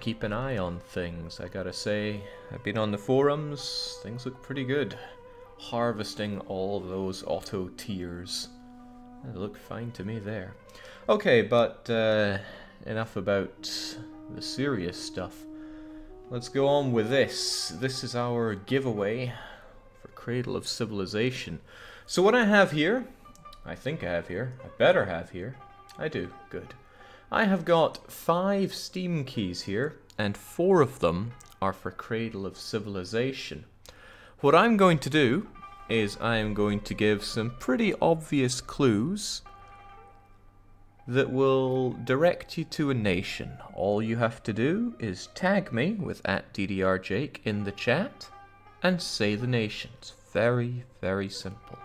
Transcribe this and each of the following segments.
keep an eye on things, I gotta say. I've been on the forums, things look pretty good. Harvesting all those auto tiers. They look fine to me there. Okay, but enough about the serious stuff. Let's go on with this. This is our giveaway for Cradle of Civilization. So what I have here, I think I have here, I better have here. I do, good. I have got 5 Steam keys here, and 4 of them are for Cradle of Civilization. What I'm going to do is I am going to give some pretty obvious clues that will direct you to a nation. All you have to do is tag me with @DDRJake in the chat and say the nations. Very, very simple.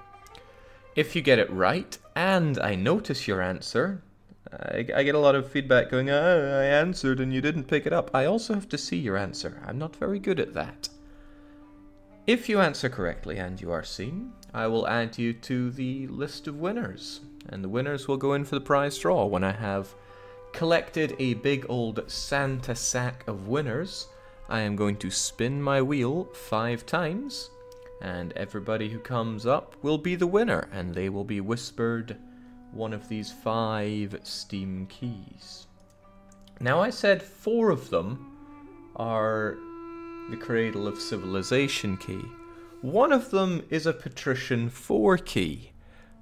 If you get it right, and I notice your answer, I get a lot of feedback going, oh, I answered and you didn't pick it up. I also have to see your answer. I'm not very good at that. If you answer correctly and you are seen, I will add you to the list of winners. And the winners will go in for the prize draw when I have collected a big old Santa sack of winners. I am going to spin my wheel 5 times, and everybody who comes up will be the winner, and they will be whispered one of these 5 Steam keys. Now I said 4 of them are the Cradle of Civilization key. One of them is a Patrician 4 key.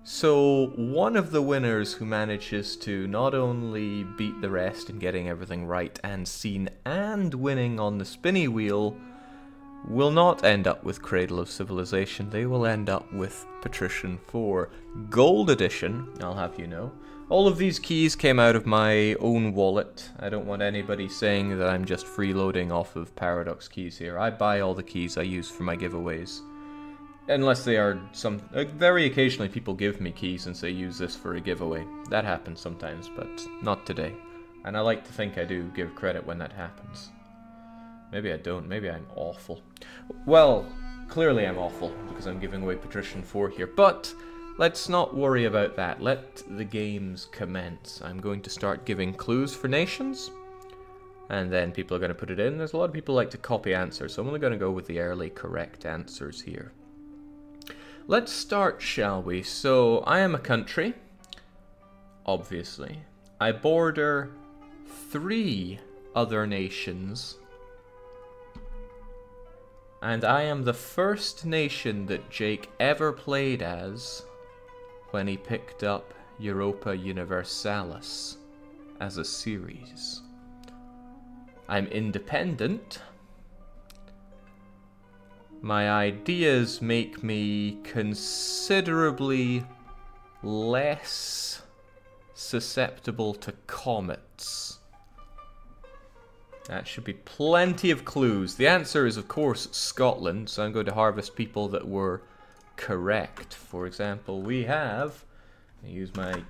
So one of the winners who manages to not only beat the rest in getting everything right and seen and winning on the spinny wheel will not end up with Cradle of Civilization. They will end up with Patrician 4 Gold Edition, I'll have you know. All of these keys came out of my own wallet. I don't want anybody saying that I'm just freeloading off of Paradox keys here. I buy all the keys I use for my giveaways. Unless they are very occasionally people give me keys and say use this for a giveaway. That happens sometimes, but not today. And I like to think I do give credit when that happens. Maybe I don't, maybe I'm awful. Well, clearly I'm awful, because I'm giving away Patrician 4 here, but let's not worry about that. Let the games commence. I'm going to start giving clues for nations, and then people are going to put it in. There's a lot of people who like to copy answers, so I'm only going to go with the early correct answers here. Let's start, shall we? So, I am a country, obviously. I border 3 other nations, and I am the first nation that Jake ever played as when he picked up Europa Universalis as a series. I'm independent. My ideas make me considerably less susceptible to comets. That should be plenty of clues. The answer is, of course, Scotland, so I'm going to harvest people that were correct. For example, we have, I use my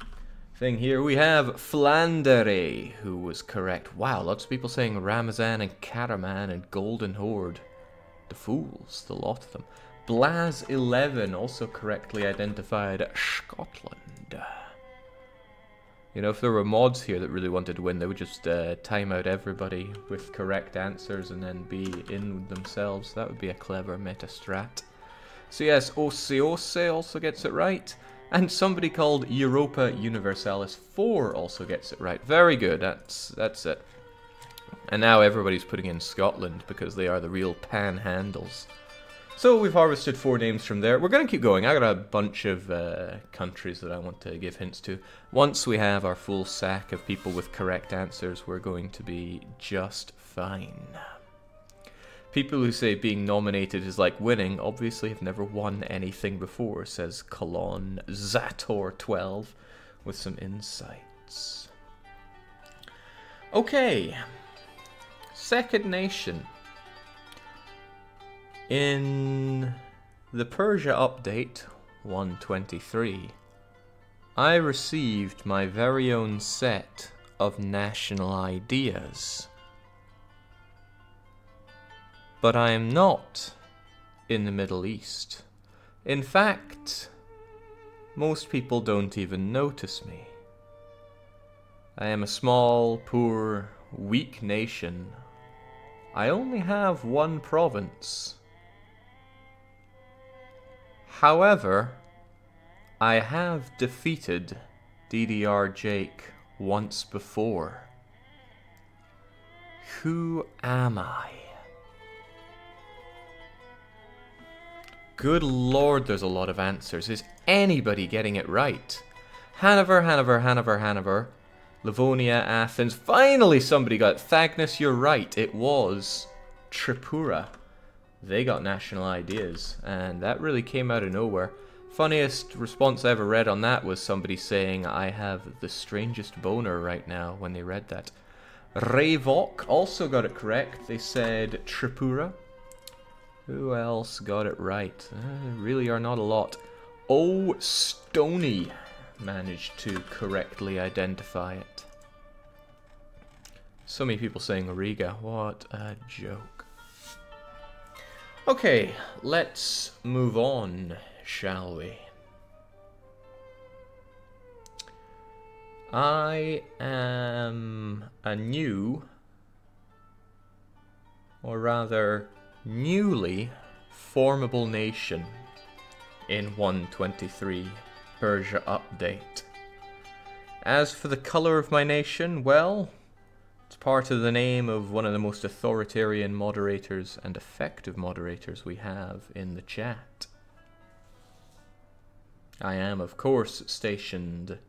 thing here, we have Flandere, who was correct. Wow, lots of people saying Ramazan and Karaman and Golden Horde. The fools, the lot of them. Blaz 11 also correctly identified Scotland. You know, if there were mods here that really wanted to win, they would just time out everybody with correct answers and then be in themselves. That would be a clever meta strat. So yes, Ose also gets it right. And somebody called Europa Universalis 4 also gets it right. Very good, that's it. And now everybody's putting in Scotland because they are the real panhandles. So we've harvested 4 names from there. We're going to keep going. I got a bunch of countries that I want to give hints to. Once we have our full sack of people with correct answers, we're going to be just fine. People who say being nominated is like winning obviously have never won anything before, says Colon Zator 12 with some insights. Okay. Second nation. In the Persia update 123, I received my very own set of national ideas. But I am not in the Middle East. In fact, most people don't even notice me. I am a small, poor, weak nation I only have one province. However, I have defeated DDR Jake once before. Who am I? Good lord, there's a lot of answers. Is anybody getting it right? Hanover, Hanover, Hanover, Hanover. Livonia, Athens. Finally somebody got it. Thagnus, you're right. It was Tripura. They got national ideas, and that really came out of nowhere. Funniest response I ever read on that was somebody saying, I have the strangest boner right now, when they read that. Revok also got it correct. They said Tripura. Who else got it right? Really are not a lot. Oh, Stony managed to correctly identify it. So many people saying Riga. What a joke. Okay, let's move on, shall we? I am a new, or rather newly formable nation in 1.23 Persia update. As for the color of my nation, well, it's part of the name of one of the most authoritarian moderators and effective moderators we have in the chat. I am, of course, stationed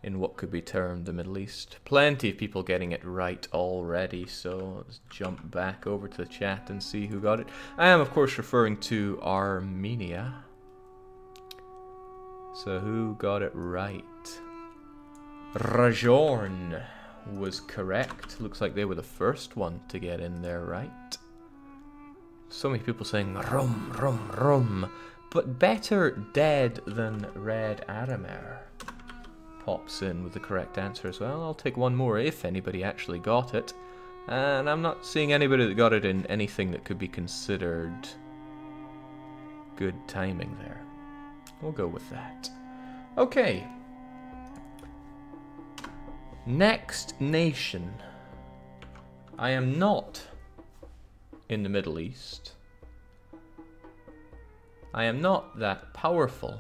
in what could be termed the Middle East. Plenty of people getting it right already, so let's jump back over to the chat and see who got it. I am, of course, referring to Armenia. So who got it right? Rajourn was correct. Looks like they were the first one to get in there right. So many people saying rum, rum, rum. But better dead than Red Aramer pops in with the correct answer as well. I'll take one more if anybody actually got it. And I'm not seeing anybody that got it in anything that could be considered good timing there. We'll go with that. Okay. Next nation. I am not in the Middle East. I am not that powerful.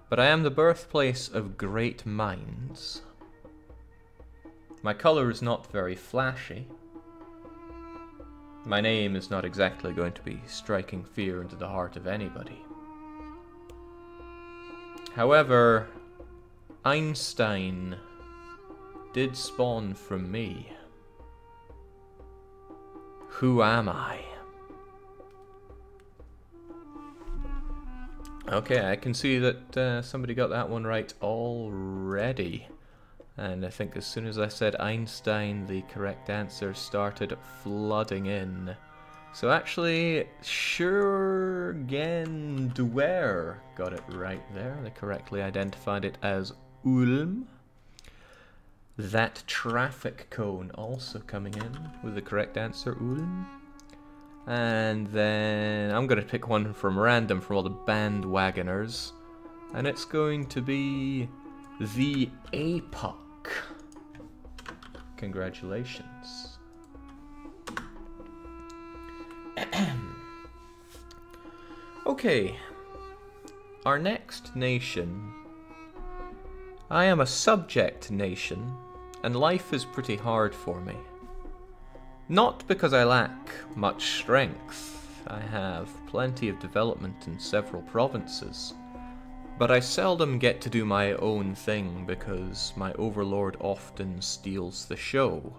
But I am the birthplace of great minds. My color is not very flashy. My name is not exactly going to be striking fear into the heart of anybody. However, Einstein did spawn from me. Who am I? Okay, I can see that somebody got that one right already. And I think as soon as I said Einstein, the correct answer started flooding in. So actually, Schurgen Duer got it right there. They correctly identified it as Ulm. That traffic cone also coming in with the correct answer, Ulm. And then I'm going to pick one from random from all the bandwagoners. And it's going to be the APOC. Congratulations. Okay. Our next nation. I am a subject nation, and life is pretty hard for me. Not because I lack much strength, I have plenty of development in several provinces, but I seldom get to do my own thing because my overlord often steals the show.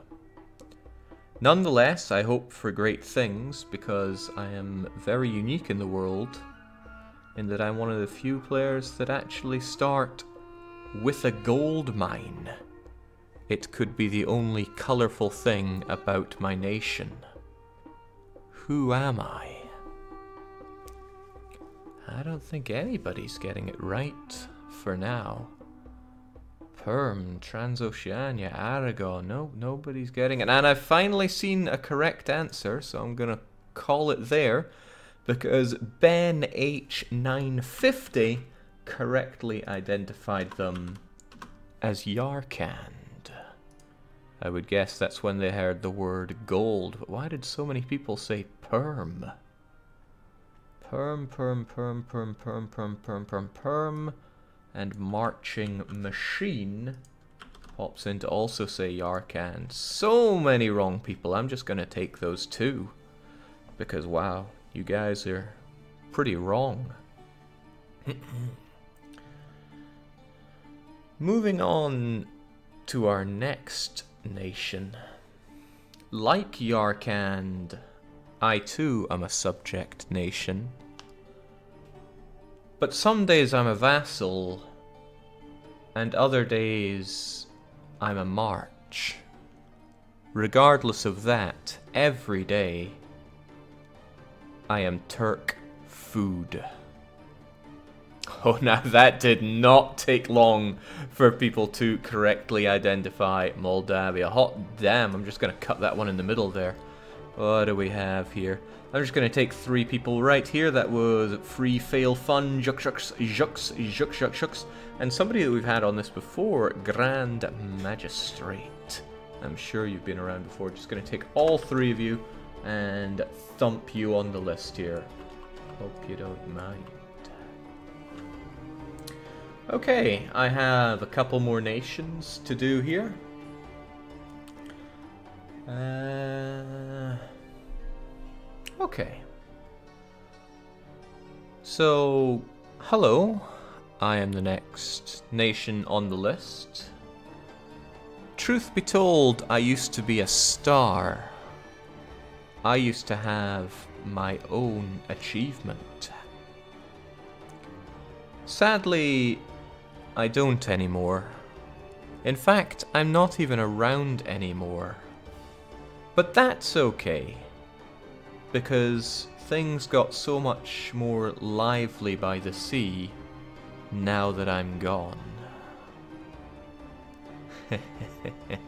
Nonetheless, I hope for great things because I am very unique in the world, in that I'm one of the few players that actually start with a gold mine. It could be the only colourful thing about my nation. Who am I? I don't think anybody's getting it right for now. Perm, Transoceania, Aragon. No, nobody's getting it. And I've finally seen a correct answer, so I'm going to call it there, because Ben H950 correctly identified them as Yarkand. I would guess that's when they heard the word gold. But why did so many people say perm? Perm, perm, perm, perm, perm, perm, perm, perm, perm. And marching machine pops in to also say Yarkan. So many wrong people. I'm just going to take those two. Because, wow, you guys are pretty wrong. Moving on to our next nation. Like Yarkand, I too am a subject nation. But some days I'm a vassal, and other days I'm a march. Regardless of that, every day I am Turk food. Oh, now that did not take long for people to correctly identify Moldavia. Hot damn, I'm just going to cut that one in the middle there. What do we have here? I'm just going to take 3 people right here. That was Free Fail Fun, Jux, and somebody that we've had on this before, Grand Magistrate. I'm sure you've been around before. Just going to take all 3 of you and thump you on the list here. Hope you don't mind. Okay, I have a couple more nations to do here. Okay. So, hello. I am the next nation on the list. Truth be told, I used to be a star. I used to have my own achievement. Sadly, I don't anymore. In fact, I'm not even around anymore. But that's okay, because things got so much more lively by the sea now that I'm gone.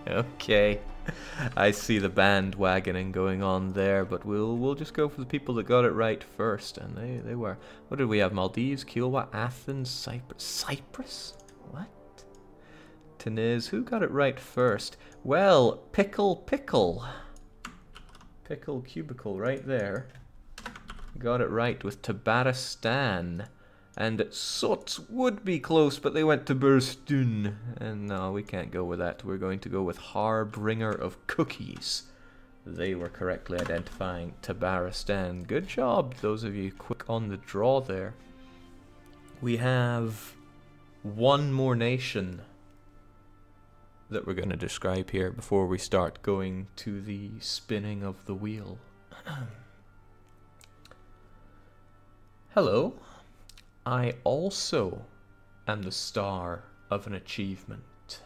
Okay, I see the bandwagoning going on there, but we'll just go for the people that got it right first, and they were. What did we have? Maldives, Kilwa, Athens, Cyprus? What? Tunis, who got it right first? Well, Pickle Cubicle right there. Got it right with Tabaristan. And Sots would be close, but they went to Burstun. And no, we can't go with that. We're going to go with Harbringer of Cookies. They were correctly identifying Tabaristan. Good job, those of you quick on the draw there. We have one more nation that we're going to describe here before we start going to the spinning of the wheel. Hello. I also am the star of an achievement.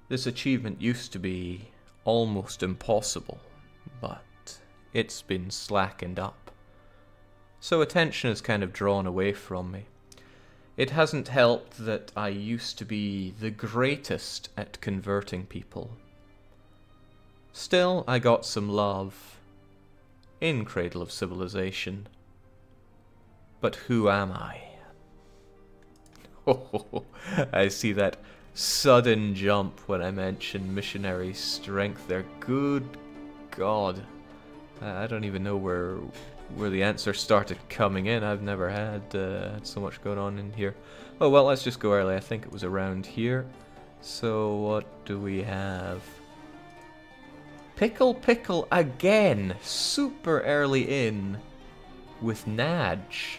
This achievement used to be almost impossible, but it's been slackened up. So attention is kind of drawn away from me. It hasn't helped that I used to be the greatest at converting people. Still, I got some love in Cradle of Civilization. But who am I? Oh, I see that sudden jump when I mention missionary strength there. Good God. I don't even know where the answer started coming in. I've never had so much going on in here. Oh well, let's just go early. I think it was around here. So what do we have? Pickle again. Super early in with Nudge.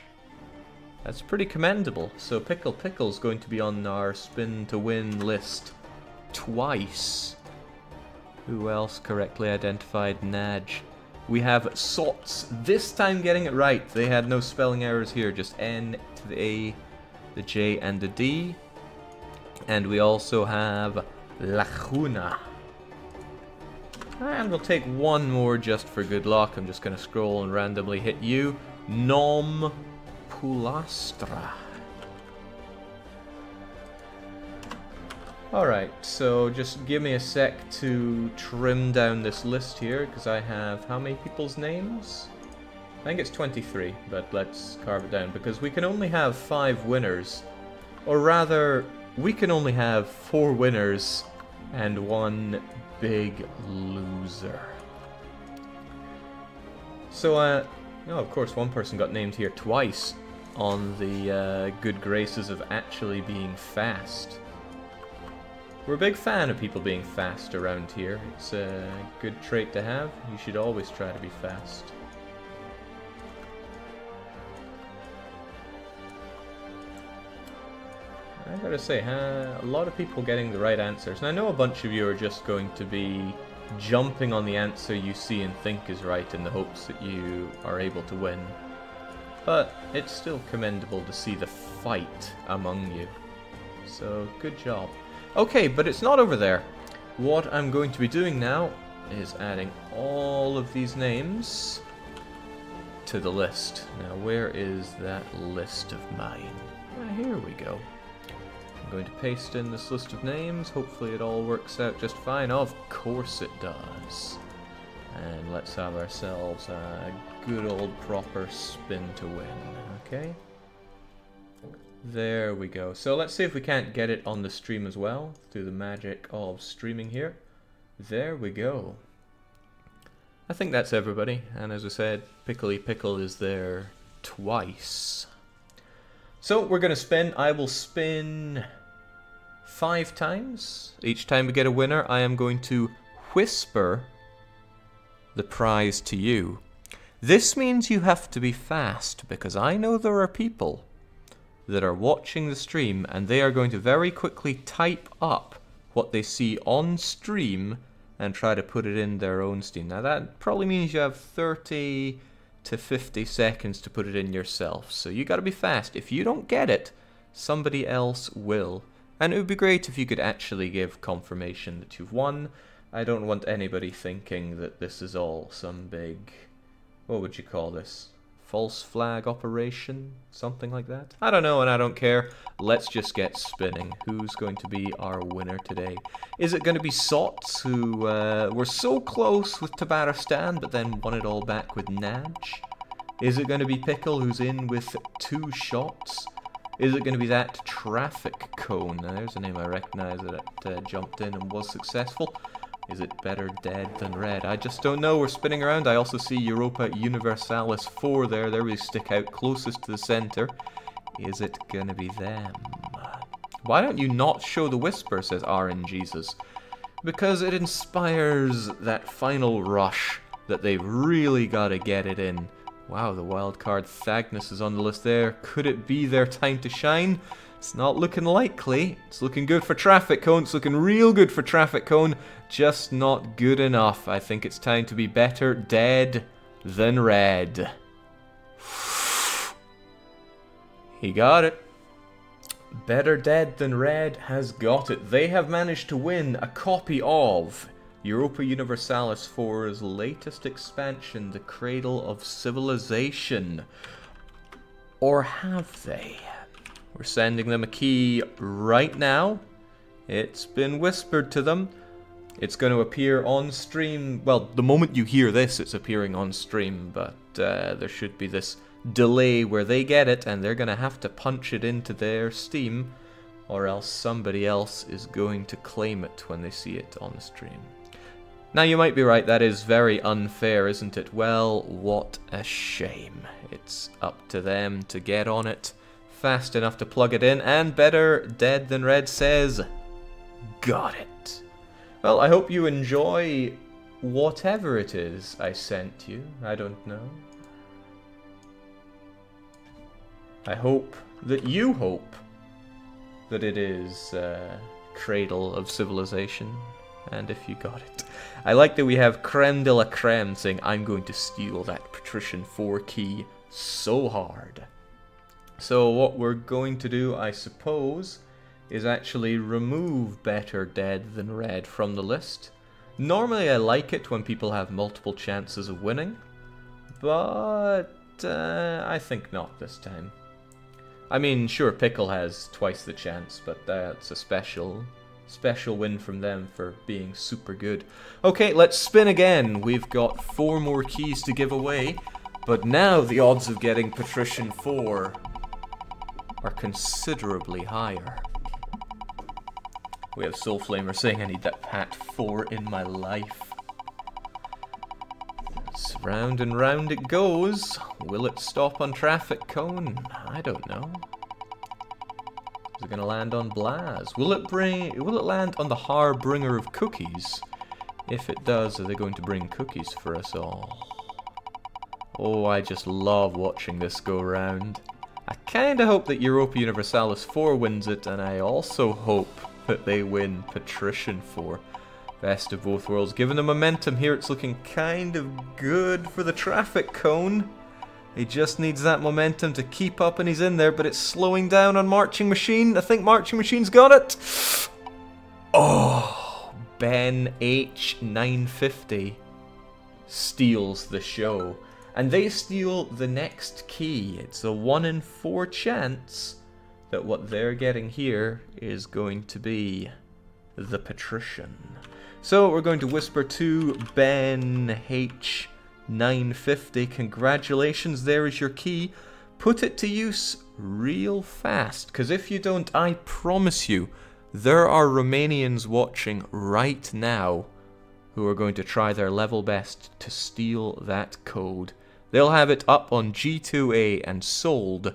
That's pretty commendable. So Pickle's going to be on our spin to win list twice. Who else correctly identified Nudge? We have Sots, this time getting it right. They had no spelling errors here, just N to the A, the J, and the D. And we also have Laguna. And we'll take one more just for good luck. I'm just going to scroll and randomly hit you. Nom Pulastra. Alright, so just give me a sec to trim down this list here, because I have how many people's names? I think it's 23, but let's carve it down, because we can only have 5 winners. Or rather, we can only have 4 winners and 1 big loser. So, no, of course, one person got named here twice on the good graces of actually being fast. We're a big fan of people being fast around here. It's a good trait to have. You should always try to be fast. I gotta say, a lot of people getting the right answers. And I know a bunch of you are just going to be jumping on the answer you see and think is right in the hopes that you are able to win. But it's still commendable to see the fight among you. So, good job. Okay, but it's not over there. What I'm going to be doing now is adding all of these names to the list. Now, where is that list of mine? Here we go. I'm going to paste in this list of names. Hopefully it all works out just fine. Of course it does. And let's have ourselves a good old proper spin to win. Okay? There we go. So let's see if we can't get it on the stream as well, through the magic of streaming here. There we go. I think that's everybody, and as I said, Pickly Pickle is there twice. So we're going to spin. I will spin 5 times. Each time we get a winner, I am going to whisper the prize to you. This means you have to be fast, because I know there are people that are watching the stream and they are going to very quickly type up what they see on stream and try to put it in their own stream. Now that probably means you have 30 to 50 seconds to put it in yourself, so you got to be fast. If you don't get it, somebody else will, and it would be great if you could actually give confirmation that you've won. I don't want anybody thinking that this is all some big, what would you call this? False flag operation? Something like that? I don't know and I don't care. Let's just get spinning. Who's going to be our winner today? Is it going to be Sots, who were so close with Tabaristan but then won it all back with Naj? Is it going to be Pickle, who's in with 2 shots? Is it going to be that Traffic Cone? Now, there's a name I recognize that jumped in and was successful. Is it better dead than red? I just don't know. We're spinning around. I also see Europa Universalis 4 there. They really stick out closest to the center. Is it gonna be them? Why don't you not show the whisper, says RNJesus. Because it inspires that final rush that they've really got to get it in. Wow, the wild card Thagnus is on the list there. Could it be their time to shine? It's not looking likely. It's looking good for Traffic Cone. It's looking real good for Traffic Cone. Just not good enough. I think it's time to be better dead than red. He got it. Better dead than red has got it. They have managed to win a copy of Europa Universalis 4's latest expansion, the Cradle of Civilization. Or have they? We're sending them a key right now. It's been whispered to them. It's going to appear on stream. Well, the moment you hear this, it's appearing on stream, but there should be this delay where they get it and they're going to have to punch it into their Steam, or else somebody else is going to claim it when they see it on the stream. Now, you might be right, that is very unfair, isn't it? Well, what a shame. It's up to them to get on it fast enough to plug it in, and better dead than red says, got it. Well, I hope you enjoy whatever it is I sent you. I don't know. I hope that you hope that it is Cradle of Civilization, and if you got it. I like that we have Creme de la Creme saying, I'm going to steal that Patrician 4 key so hard. So what we're going to do, I suppose, is actually remove better dead than red from the list. Normally I like it when people have multiple chances of winning, but I think not this time. I mean, sure, Pickle has twice the chance, but that's a special win from them for being super good. Okay, let's spin again. We've got 4 more keys to give away, but now the odds of getting Patrician 4 are considerably higher. We have Soul Flamer saying I need that Pat 4 in my life. So round and round it goes. Will it stop on traffic cone? I don't know. Is it gonna land on Blaz? Will it land on the Harbinger of Cookies? If it does, are they going to bring cookies for us all? Oh, I just love watching this go round. I kinda hope that Europa Universalis 4 wins it, and I also hope that they win Patrician 4. Best of both worlds. Given the momentum here, it's looking kind of good for the traffic cone. He just needs that momentum to keep up, and he's in there, but it's slowing down on Marching Machine. I think Marching Machine's got it. Oh, Ben H950 steals the show. And they steal the next key. It's a 1 in 4 chance that what they're getting here is going to be the Patrician. So we're going to whisper to Ben H950. Congratulations, there is your key. Put it to use real fast, because if you don't, I promise you, there are Romanians watching right now who are going to try their level best to steal that code. They'll have it up on G2A and sold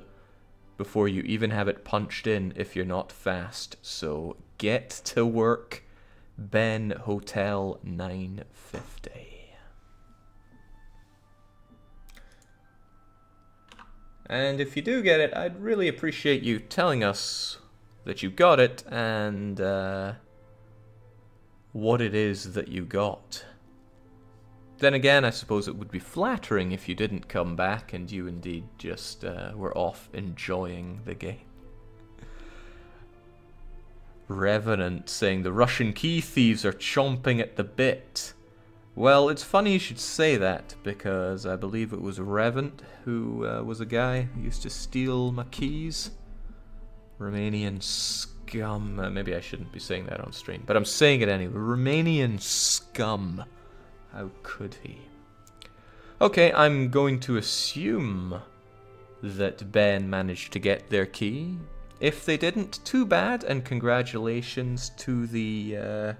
before you even have it punched in if you're not fast. So get to work, Ben Hotel 950. And if you do get it, I'd really appreciate you telling us that you got it and what it is that you got. Then again, I suppose it would be flattering if you didn't come back and you indeed just were off enjoying the game. Revenant saying the Russian key thieves are chomping at the bit. Well, it's funny you should say that, because I believe it was Revenant who was a guy who used to steal my keys. Romanian scum. Maybe I shouldn't be saying that on stream, but I'm saying it anyway. Romanian scum. How could he? Okay, I'm going to assume that Ben managed to get their key. If they didn't, too bad, and congratulations to the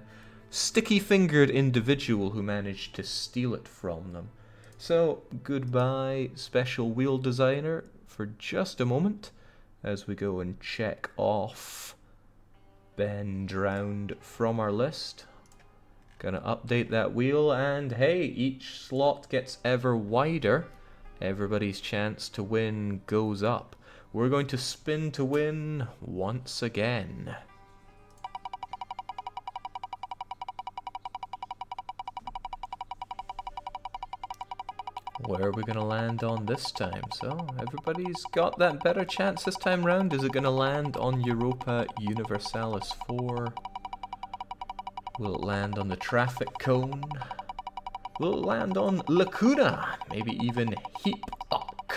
sticky-fingered individual who managed to steal it from them. So, goodbye, special wheel designer, for just a moment, as we go and check off Ben Drowned from our list. Gonna update that wheel, and hey, each slot gets ever wider. Everybody's chance to win goes up. We're going to spin to win once again. Where are we gonna land on this time? So, everybody's got that better chance this time round. Is it gonna land on Europa Universalis 4? Will it land on the traffic cone? Will it land on Lacuna? Maybe even Heap Up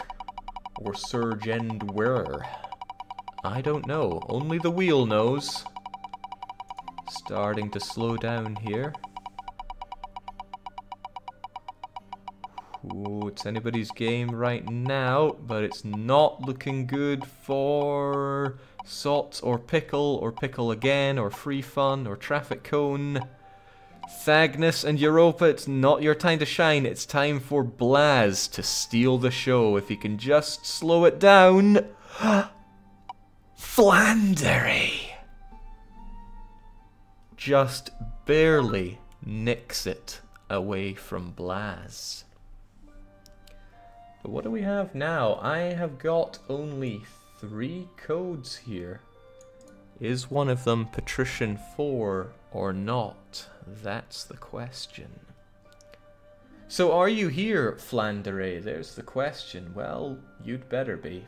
or Surge End Wearer? I don't know. Only the wheel knows. Starting to slow down here. Ooh, it's anybody's game right now, but it's not looking good for Salt or Pickle again, or Free Fun, or Traffic Cone. Thagnus and Europa, it's not your time to shine. It's time for Blaz to steal the show. If he can just slow it down. Flandery! Just barely nicks it away from Blaz. But what do we have now? I have got only 3 codes here. Is one of them Patrician 4 or not? That's the question. So are you here, Flandery? There's the question. Well, you'd better be.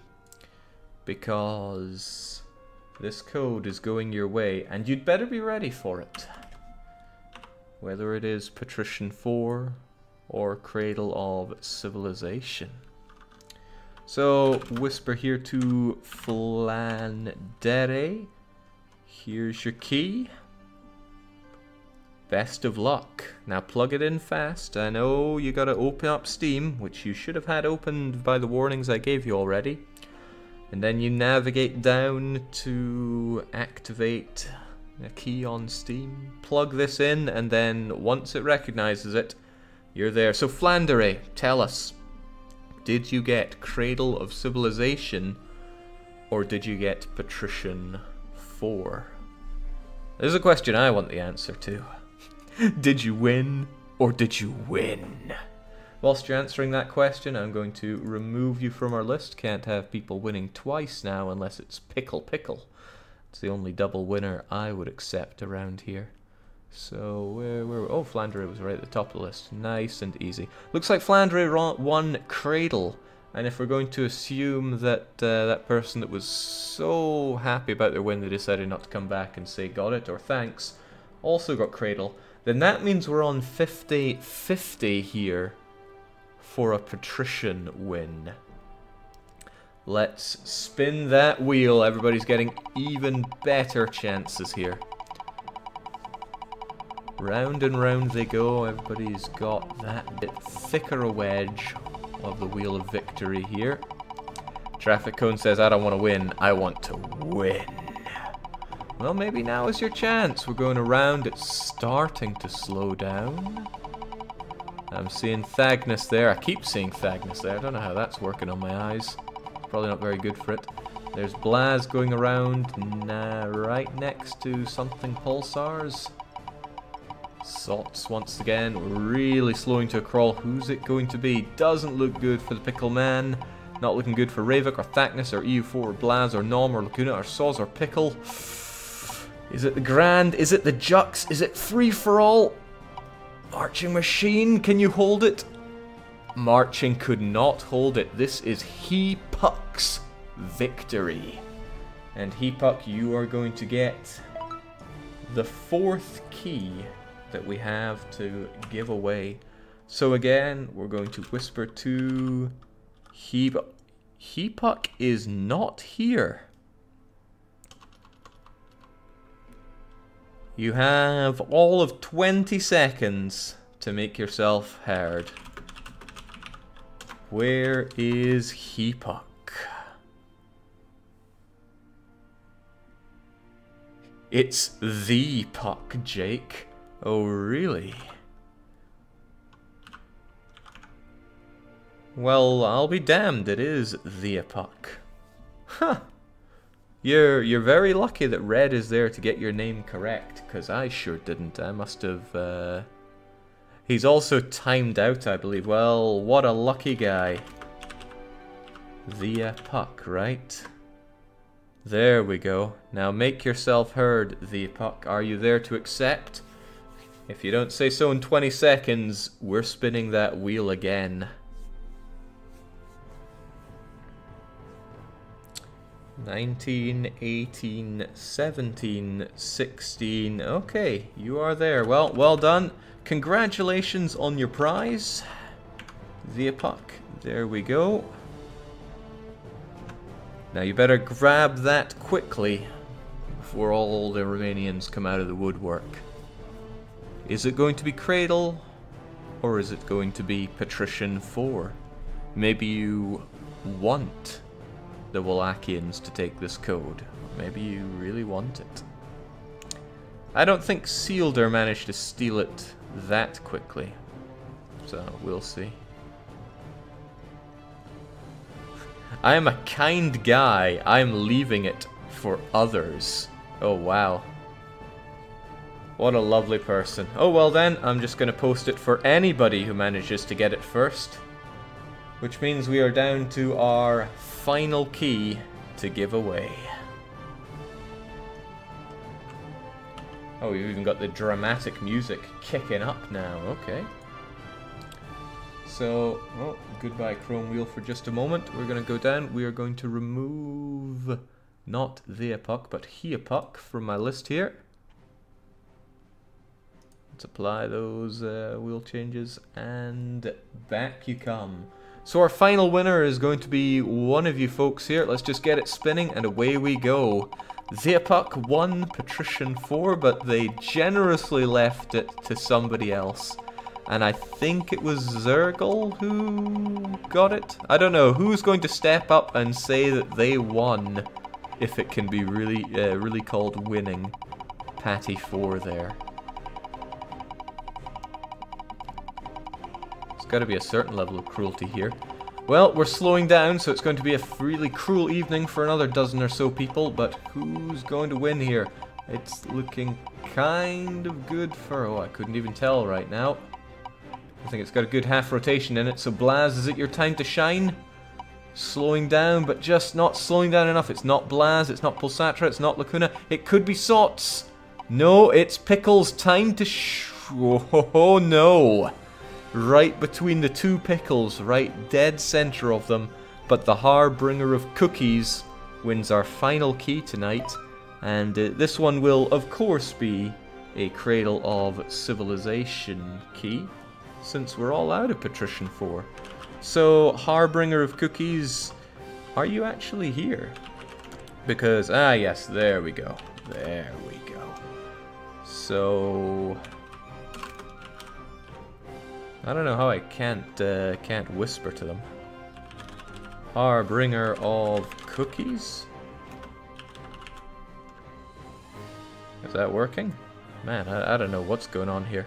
Because this code is going your way, and you'd better be ready for it. Whether it is Patrician 4 or Cradle of Civilization. So, whisper here to Flandere. Here's your key. Best of luck. Now plug it in fast. I know you gotta open up Steam, which you should have had opened by the warnings I gave you already. And then you navigate down to activate A key on Steam. Plug this in, and then once it recognizes it, you're there. So Flandre, tell us, did you get Cradle of Civilization, or did you get Patrician 4? This is a question I want the answer to. Did you win, or did you win? Whilst you're answering that question, I'm going to remove you from our list. Can't have people winning twice now unless it's Pickle. It's the only double winner I would accept around here. So, where oh, Flandre was right at the top of the list. Nice and easy. Looks like Flandre won Cradle. And if we're going to assume that that person that was so happy about their win, they decided not to come back and say got it or thanks, also got Cradle, then that means we're on 50-50 here for a Patrician win. Let's spin that wheel. Everybody's getting even better chances here. Round and round they go. Everybody's got that bit thicker a wedge of the wheel of victory here. Traffic cone says, I don't want to win, I want to win. Well, maybe now is your chance. We're going around, it's starting to slow down. I'm seeing Thagnus there. I keep seeing Thagnus there. I don't know how that's working on my eyes. Probably not very good for it. There's Blaz going around right next to something pulsars. Sots once again, really slowing to a crawl. Who's it going to be? Doesn't look good for the Pickle Man. Not looking good for Ravik or Thagnus or EU4 or Blaz or Nom or Lacuna or Soz or Pickle. Is it the Grand? Is it the Jux? Is it free for all? Marching Machine, can you hold it? Marching could not hold it. This is He-Puck's victory. And He-Puck, you are going to get the 4th key that we have to give away. So again, we're going to whisper to He-Puck. He-Puck is not here. You have all of 20 seconds to make yourself heard. Where is He-Puck? It's the Puck, Jake. Oh, really? Well, I'll be damned, it is the Puck. Huh. You're very lucky that Red is there to get your name correct, because I sure didn't. I must have, He's also timed out, I believe. Well, what a lucky guy. The Puck, right? There we go. Now make yourself heard, the Puck. Are you there to accept? If you don't say so in 20 seconds, we're spinning that wheel again. 19, 18, 17, 16. Okay, you are there. Well done. Congratulations on your prize, the Puck. There we go. Now you better grab that quickly before all the Romanians come out of the woodwork. Is it going to be Cradle, or is it going to be Patrician 4? Maybe you want the Wallachians to take this code. Maybe you really want it. I don't think Sealder managed to steal it that quickly, so we'll see. I am a kind guy. I'm leaving it for others. Oh, wow. What a lovely person. Oh, well then, I'm just going to post it for anybody who manages to get it first. Which means we are down to our final key to give away. Oh, we've even got the dramatic music kicking up now. Okay. So, oh, goodbye Chrome Wheel for just a moment. We're going to go down. We are going to remove not the Puck, but He-Puck from my list here. Let's apply those wheel changes, and back you come. So our final winner is going to be one of you folks here. Let's just get it spinning, and away we go. The Puck won Patrician 4, but they generously left it to somebody else. And I think it was Zergle who got it? I don't know. Who's going to step up and say that they won, if it can be really called winning? Patty 4 there. There's got to be a certain level of cruelty here. Well, we're slowing down, so it's going to be a really cruel evening for another dozen or so people, but who's going to win here? It's looking kind of good for... oh, I couldn't even tell right now. I think it's got a good half rotation in it, so Blaz, is it your time to shine? Slowing down, but just not slowing down enough. It's not Blaz, it's not Pulsatra, it's not Lacuna. It could be Sots. No, it's Pickles' time to oh no. Right between the two Pickles, right dead center of them. But the Harbinger of Cookies wins our final key tonight. And this one will, of course, be a Cradle of Civilization key, since we're all out of Patrician 4. So, Harbinger of Cookies, are you actually here? Because, ah yes, there we go. There we go. So... I don't know how I can't whisper to them. Harbinger of Cookies? Is that working? Man, I don't know what's going on here.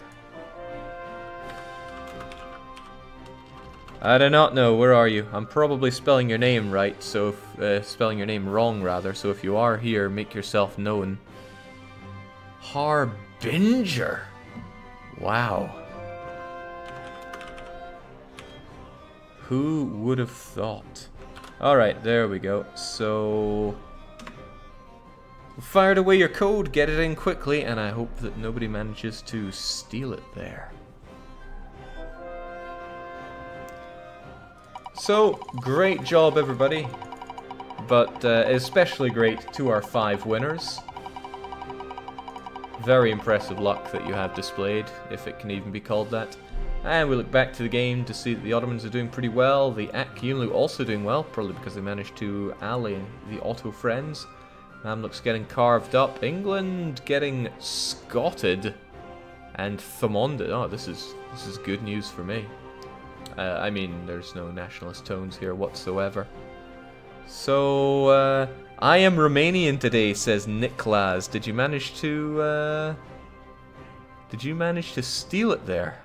I do not know. Where are you? I'm probably spelling your name right, so if, spelling your name wrong rather. So if you are here, make yourself known. Harbinger. Wow. Who would have thought? All right, there we go. So fired away your code, get it in quickly, and I hope that nobody manages to steal it there. So, great job everybody, but especially great to our 5 winners. Very impressive luck that you have displayed, if it can even be called that. And we look back to the game to see that the Ottomans are doing pretty well, the Akyunlu also doing well, probably because they managed to ally the Otto friends. Mamluk's getting carved up, England getting scotted, and Thermonded. Oh, this is good news for me. I mean, there's no nationalist tones here whatsoever. So, I am Romanian today, says Niklas. Did you manage to steal it there?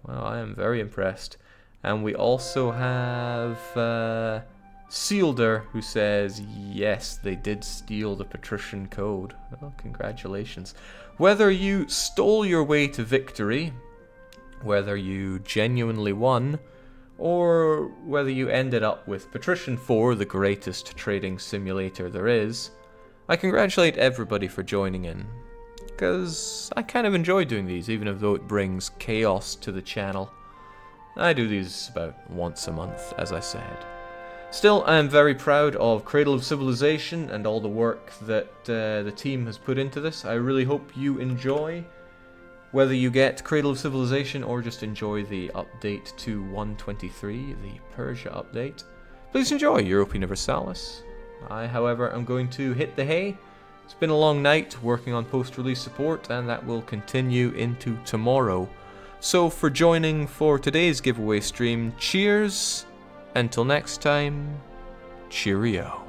Well, I am very impressed. And we also have Sealder, who says, yes, they did steal the Patrician code. Well, congratulations. Whether you stole your way to victory, whether you genuinely won, or whether you ended up with Patrician 4, the greatest trading simulator there is, I congratulate everybody for joining in, because I kind of enjoy doing these, even though it brings chaos to the channel. I do these about once a month, as I said. Still, I am very proud of Cradle of Civilization and all the work that the team has put into this. I really hope you enjoy. Whether you get Cradle of Civilization or just enjoy the update to 1.23, the Persia update, please enjoy Europa Universalis. I, however, am going to hit the hay. It's been a long night working on post-release support, and that will continue into tomorrow. So for joining for today's giveaway stream, cheers. Until next time, cheerio.